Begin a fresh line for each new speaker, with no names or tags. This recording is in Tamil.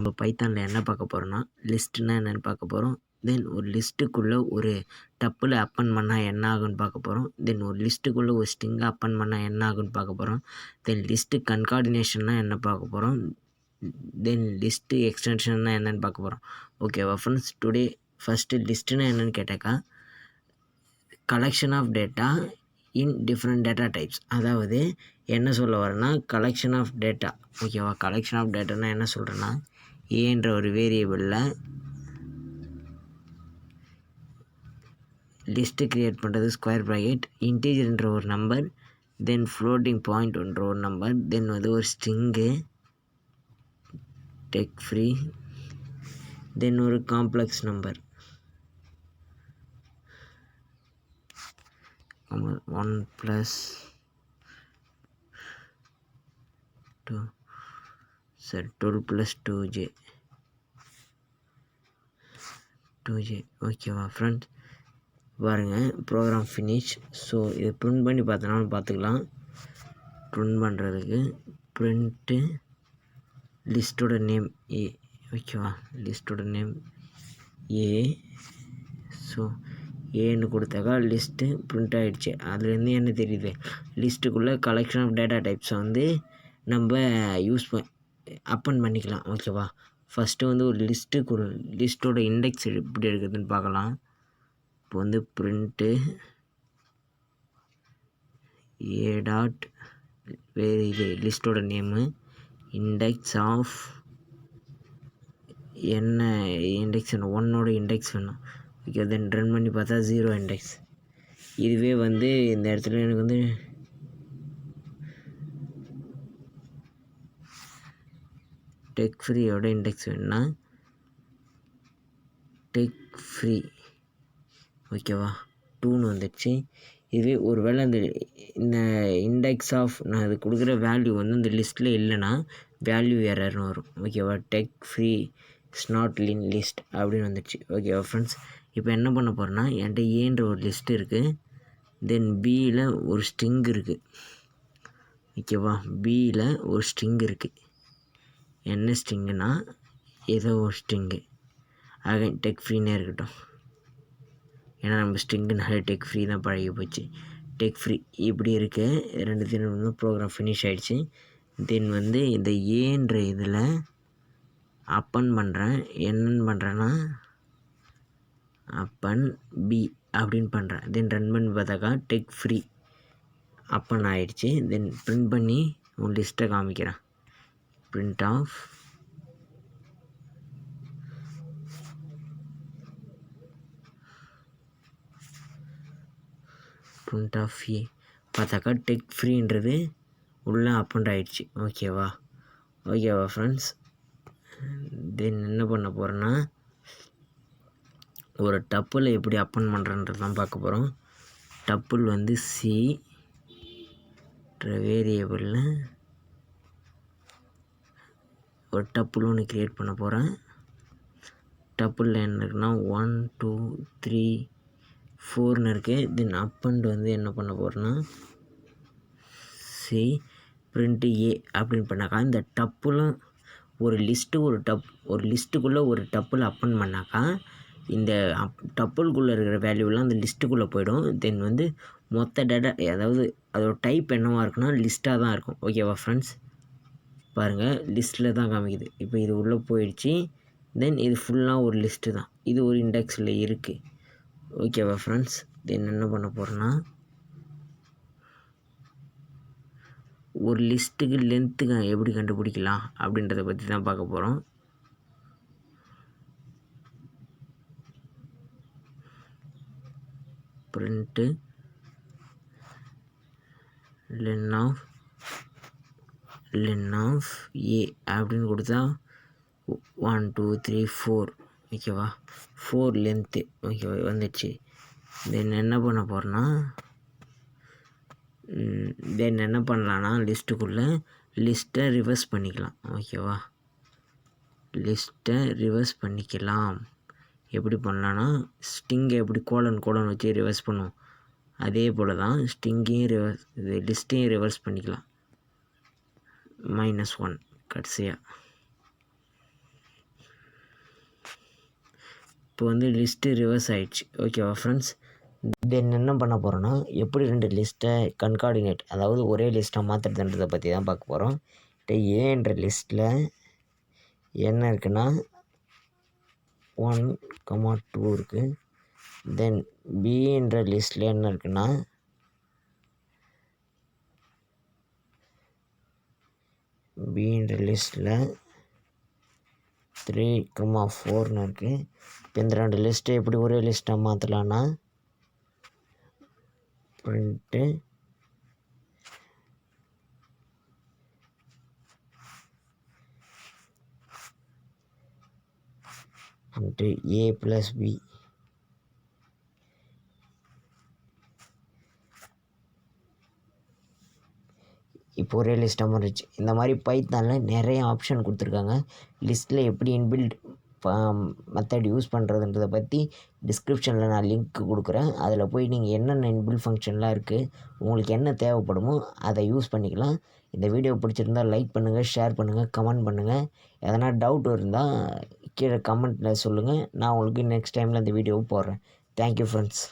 நம்ம பைத்தானில் என்ன பார்க்க போகிறோம்னா லிஸ்ட்டுனா என்னென்னு பார்க்க போகிறோம். தென் ஒரு லிஸ்ட்டுக்குள்ளே ஒரு டப்பில் அப்பன் பண்ணால் என்ன ஆகுன்னு பார்க்க போகிறோம். தென் ஒரு லிஸ்ட்டுக்குள்ளே ஒரு ஸ்ட்ரிங்கை அப்பன் பண்ணால் என்ன ஆகுன்னு பார்க்க போகிறோம். தென் லிஸ்ட்டு கன்கார்டினேஷன்னா என்ன பார்க்க போகிறோம். தென் லிஸ்ட்டு எக்ஸ்டென்ஷன்னா என்னென்னு பார்க்க போகிறோம். ஓகேவா ஃப்ரெண்ட்ஸ், டுடே ஃபஸ்ட்டு லிஸ்ட்டுனா என்னென்னு கேட்டாக்கா collection of data in different data types. அதாவது என்ன சொல்ல வரேன்னா கலெக்ஷன் ஆஃப் டேட்டா. ஓகேவா, கலெக்ஷன் ஆஃப் டேட்டானா என்ன சொல்கிறேன்னா ஏன்ற ஒரு வேரியபிளில் லிஸ்ட்டு க்ரியேட் பண்ணுறது ஸ்கொயர் ப்ராக்கெட், இன்டீஜர்ன்ற ஒரு நம்பர், தென் ஃப்ளோட்டிங் பாயிண்ட்ன்ற ஒரு நம்பர், தென் வந்து ஒரு ஸ்ட்ரிங்கு டெக் ஃப்ரீ, தென் ஒரு காம்ப்ளெக்ஸ் நம்பர் 1 + 2 12 + 2j. ஓகேவா ஃப்ரெண்ட்ஸ், பாருங்கள் ப்ரோக்ராம் ஃபினிஷ். ஸோ இதை ப்ரிண்ட் பண்ணி பார்த்தனாலும் பார்த்துக்கலாம். ப்ரிண்ட் பண்ணுறதுக்கு ப்ரிண்ட்டு லிஸ்ட்டோட நேம் ஏ. ஓகேவா, லிஸ்ட்டோட நேம் ஏ. ஸோ ஏன்னு கொடுத்தாக்கா லிஸ்ட்டு ப்ரிண்ட் ஆகிடுச்சு. அதுலேருந்து என்ன தெரியுது, லிஸ்ட்டுக்குள்ளே கலெக்ஷன் ஆஃப் டேட்டா டைப்ஸை வந்து நம்ம அப்பன் பண்ணிக்கலாம். ஓகேவா, ஃபஸ்ட்டு வந்து ஒரு லிஸ்ட்டோட இண்டெக்ஸ் எப்படி இருக்குதுன்னு பார்க்கலாம். இப்போ வந்து ப்ரிண்ட்டு ஏ டாட் வேறு இது லிஸ்ட்டோட நேமு இண்டெக்ஸ் ஆஃப் என்ன இண்டெக்ஸ் வேணும், 1ஓட இண்டெக்ஸ் வேணும். ஓகே, தென் ரன் பண்ணி பார்த்தா 0 இண்டெக்ஸ். இதுவே வந்து இந்த இடத்துல எனக்கு வந்து டெக் ஃப்ரீயோட இண்டெக்ஸ் வேணும்னா டெக் ஃப்ரீ. ஓகேவா, 2ன்னு வந்துடுச்சு. இதுவே ஒரு வேளை இந்த இண்டெக்ஸ் ஆஃப் நான் அது கொடுக்குற வேல்யூ வந்து இந்த லிஸ்ட்டில் இல்லைன்னா வேல்யூ எரர்னு வரும். ஓகேவா, tech free is not in list அப்படின்னு வந்துடுச்சு. ஓகேவா ஃப்ரெண்ட்ஸ், இப்போ என்ன பண்ண போகிறேன்னா என்கிட்ட ஏன்ற ஒரு லிஸ்ட் இருக்குது, தென் பியில் ஒரு ஸ்ட்ரிங் இருக்குது. ஓகேவா, பியில் ஒரு ஸ்ட்ரிங் இருக்குது. என்ன ஸ்ட்ரிங்குனா ஏதோ ஒரு ஸ்ட்ரிங்கு. ஆக டெக் ஃப்ரீனே இருக்கட்டும், ஏன்னா நம்ம ஸ்ட்ரிங்குனாலே டெக் ஃப்ரீ தான் பழகி போச்சு. டெக் ஃப்ரீ இப்படி இருக்கு. 2 ப்ரோக்ராம் ஃபினிஷ் ஆகிடுச்சு. தென் வந்து இந்த ஏன்ற இதில் அப்பன் பண்ணுறேன். என்னென்னு பண்ணுறேன்னா அப்பன் பி அப்படின்னு பண்ணுறேன். தென் ரன் பண்ணி பார்த்தாக்கா டெக் ஃப்ரீ அப்பன் ஆகிடுச்சு. தென் ப்ரிண்ட் பண்ணி ஒரு லிஸ்ட்டை காமிக்கிறேன். பிரிண்ட் ஆஃப் ஏ பார்த்தாக்கா டெக் ஃப்ரீன்றது உள்ளே அப்பண்ட் ஆகிடுச்சு. ஓகேவா ஃப்ரெண்ட்ஸ், தென் என்ன பண்ண போகிறேன்னா ஒரு டப்பில் எப்படி அப்பன் பண்ணுறன்றது தான் பார்க்க போகிறோம். டப்புள் வந்து சி வேரியபிளில் ஒரு டப்புள் ஒன்று க்ரியேட் பண்ண போகிறேன். டப்புளில் என்ன இருக்குன்னா 1 2 3 4ன்னு இருக்குது. தென் அப்பண்ட் வந்து என்ன பண்ண போகிறேன்னா சி பிரிண்ட்டு ஏ அப்படின்னு பண்ணாக்கா இந்த டப்புலும் ஒரு லிஸ்ட்டுக்குள்ளே ஒரு டப்புள் அப்பன் பண்ணாக்கா இந்த டப்புளுக்குள்ளே இருக்கிற வேல்யூலாம் அந்த லிஸ்ட்டுக்குள்ளே போயிடும். தென் வந்து மொத்த டேட்டா, அதாவது அதோட டைப் என்னவாக இருக்குன்னா லிஸ்ட்டாக தான் இருக்கும். ஓகேவா ஃப்ரெண்ட்ஸ், பாருங்கள் லிஸ்ட்டில் தான் காமிக்குது. இப்போ இது உள்ளே போயிடுச்சு. தென் இது ஃபுல்லாக ஒரு லிஸ்ட்டு தான், இது ஒரு இண்டெக்ஸில் இருக்குது. ஓகேவா ஃப்ரெண்ட்ஸ், தென் என்ன பண்ண போகிறேன்னா ஒரு லிஸ்ட்டுக்கு லென்த்துக்கு எப்படி கண்டுபிடிக்கலாம் அப்படின்றத பற்றி தான் பார்க்க போகிறோம். பிரிண்ட்டு லென் ஆஃப் ஏ அப்படின்னு கொடுத்தா 1 2 3 4. ஓகேவா, 4 லென்த்து. ஓகேவா வந்துடுச்சு. தென் என்ன பண்ண போகிறேன்னா என்ன பண்ணலான்னா லிஸ்ட்டுக்குள்ளே லிஸ்ட்டை ரிவர்ஸ் பண்ணிக்கலாம். ஓகேவா, லிஸ்ட்டை ரிவர்ஸ் பண்ணிக்கலாம். எப்படி பண்ணலான்னா ஸ்ட்ரிங்கை எப்படி கோலன் வச்சு ரிவர்ஸ் பண்ணுவோம், அதே போல் தான் ஸ்ட்ரிங்கையும் லிஸ்ட்டையும் ரிவர்ஸ் பண்ணிக்கலாம். -1 கடைசியாக இப்போ வந்து லிஸ்ட்டு ரிவர்ஸ் ஆகிடுச்சு. ஓகேவா ஃப்ரெண்ட்ஸ்? தென் என்ன பண்ண போகிறோன்னா, எப்படி 2 லிஸ்ட்டை கன்கார்டினேட், அதாவது ஒரே லிஸ்ட்டாக மாற்றுறதுன்றதை பற்றி தான் பார்க்க போகிறோம். இப்போ ஏன்ற லிஸ்ட்டில் என்ன இருக்குன்னா 1, 2 இருக்குது. தென் பின்ற லிஸ்ட்டில் என்ன இருக்குன்னா பின்ற லிஸ்ட்டில் 3, 4ன்னு இருக்குது. இப்போ இந்த 2 லிஸ்ட்டை எப்படி ஒரே லிஸ்ட்டாக மாற்றலான்னா பிரிண்ட்டு A + B. இப்போ ஒரே லிஸ்ட்டாக மாறிடுச்சு. இந்த மாதிரி பைத்தானில் நிறைய ஆப்ஷன் கொடுத்துருக்காங்க. லிஸ்ட்டில் எப்படி இன்பில்ட் மெத்தட் யூஸ் பண்ணுறதுன்றதை பற்றி டிஸ்கிரிப்ஷனில் நான் லிங்க் கொடுக்குறேன். அதில் போய் நீங்கள் என்னென்ன இன்பில்ட் ஃபங்க்ஷன்லாம் இருக்குது, உங்களுக்கு என்ன தேவைப்படுமோ அதை யூஸ் பண்ணிக்கலாம். இந்த வீடியோ பிடிச்சிருந்தால் லைக் பண்ணுங்கள், ஷேர் பண்ணுங்கள், கமெண்ட் பண்ணுங்கள். எதனா டவுட் இருந்தால் கீழே கமெண்ட்டில் சொல்லுங்கள். நான் உங்களுக்கு நெக்ஸ்ட் டைமில் இந்த வீடியோவை போடுறேன். Thank you friends.